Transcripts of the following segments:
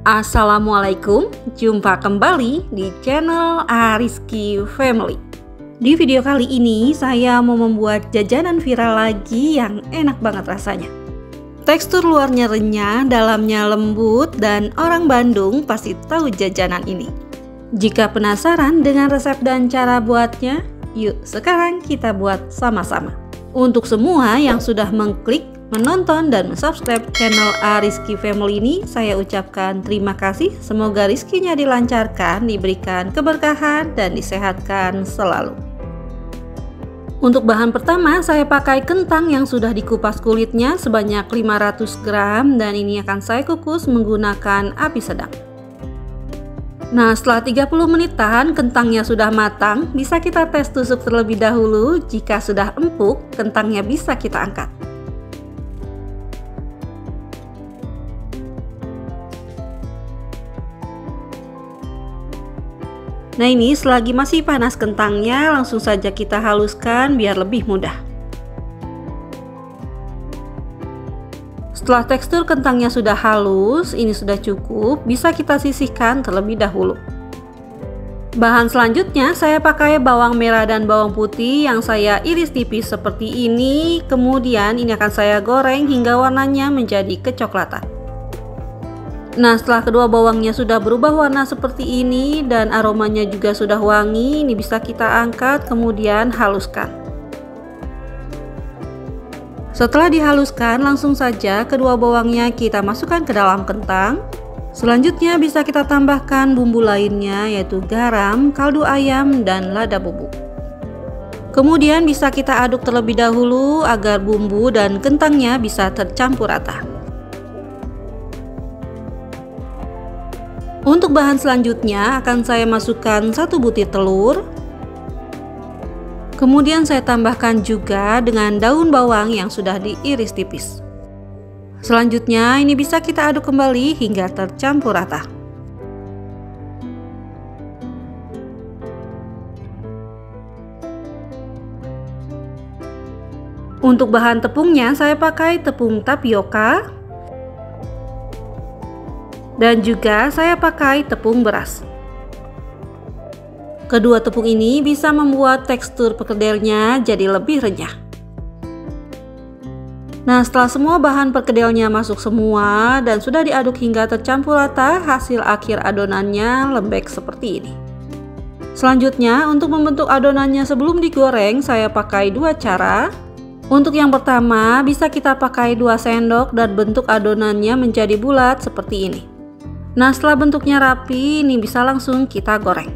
Assalamualaikum, jumpa kembali di channel Ariski Family. Di video kali ini saya mau membuat jajanan viral lagi yang enak banget rasanya. Tekstur luarnya renyah, dalamnya lembut, dan orang Bandung pasti tahu jajanan ini. Jika penasaran dengan resep dan cara buatnya, yuk sekarang kita buat sama-sama. Untuk semua yang sudah mengklik, menonton dan subscribe channel Ariski Family ini, saya ucapkan terima kasih. Semoga rizkinya dilancarkan, diberikan keberkahan dan disehatkan selalu. Untuk bahan pertama, saya pakai kentang yang sudah dikupas kulitnya sebanyak 500 gram dan ini akan saya kukus menggunakan api sedang. Nah, setelah 30 menitan kentangnya sudah matang, bisa kita tes tusuk terlebih dahulu. Jika sudah empuk, kentangnya bisa kita angkat. Nah ini selagi masih panas kentangnya, langsung saja kita haluskan biar lebih mudah. Setelah tekstur kentangnya sudah halus, ini sudah cukup, bisa kita sisihkan terlebih dahulu. Bahan selanjutnya saya pakai bawang merah dan bawang putih yang saya iris tipis seperti ini. Kemudian ini akan saya goreng hingga warnanya menjadi kecoklatan. Nah, setelah kedua bawangnya sudah berubah warna seperti ini dan aromanya juga sudah wangi, ini bisa kita angkat kemudian haluskan. Setelah dihaluskan, langsung saja kedua bawangnya kita masukkan ke dalam kentang. Selanjutnya bisa kita tambahkan bumbu lainnya yaitu garam, kaldu ayam, dan lada bubuk. Kemudian bisa kita aduk terlebih dahulu agar bumbu dan kentangnya bisa tercampur rata. Untuk bahan selanjutnya akan saya masukkan 1 butir telur. Kemudian saya tambahkan juga dengan daun bawang yang sudah diiris tipis. Selanjutnya ini bisa kita aduk kembali hingga tercampur rata. Untuk bahan tepungnya saya pakai tepung tapioka. Dan juga saya pakai tepung beras. Kedua tepung ini bisa membuat tekstur perkedelnya jadi lebih renyah. Nah, setelah semua bahan perkedelnya masuk semua dan sudah diaduk hingga tercampur rata, hasil akhir adonannya lembek seperti ini. Selanjutnya, untuk membentuk adonannya sebelum digoreng, saya pakai 2 cara. Untuk yang pertama, bisa kita pakai 2 sendok dan bentuk adonannya menjadi bulat seperti ini. Nah, setelah bentuknya rapi, ini bisa langsung kita goreng.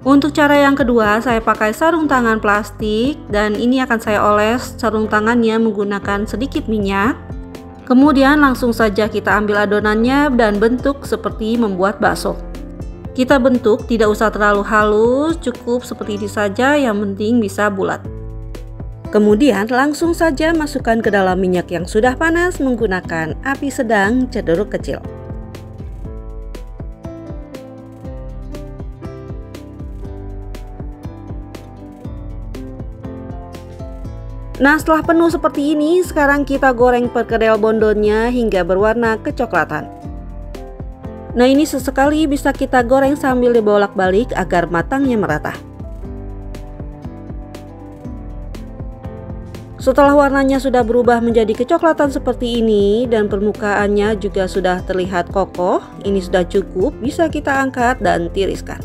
Untuk cara yang kedua, saya pakai sarung tangan plastik dan ini akan saya oles sarung tangannya menggunakan sedikit minyak. Kemudian langsung saja kita ambil adonannya dan bentuk seperti membuat bakso. Kita bentuk tidak usah terlalu halus, cukup seperti ini saja, yang penting bisa bulat. Kemudian langsung saja masukkan ke dalam minyak yang sudah panas menggunakan api sedang cenderung kecil. Nah, setelah penuh seperti ini, sekarang kita goreng perkedel bondonnya hingga berwarna kecoklatan. Nah, ini sesekali bisa kita goreng sambil dibolak-balik agar matangnya merata. Setelah warnanya sudah berubah menjadi kecoklatan seperti ini dan permukaannya juga sudah terlihat kokoh, ini sudah cukup, bisa kita angkat dan tiriskan.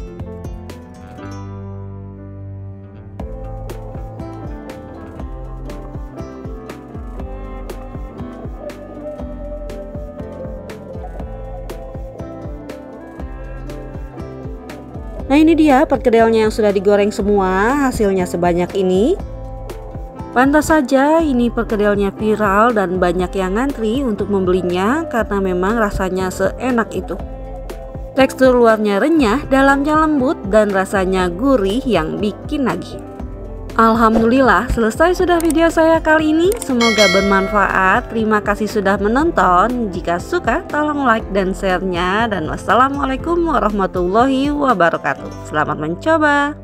Nah, ini dia perkedelnya yang sudah digoreng semua, hasilnya sebanyak ini. Pantas saja ini perkedelnya viral dan banyak yang ngantri untuk membelinya karena memang rasanya seenak itu. Tekstur luarnya renyah, dalamnya lembut, dan rasanya gurih yang bikin nagih. Alhamdulillah, selesai sudah video saya kali ini. Semoga bermanfaat. Terima kasih sudah menonton. Jika suka, tolong like dan share-nya. Dan wassalamualaikum warahmatullahi wabarakatuh. Selamat mencoba.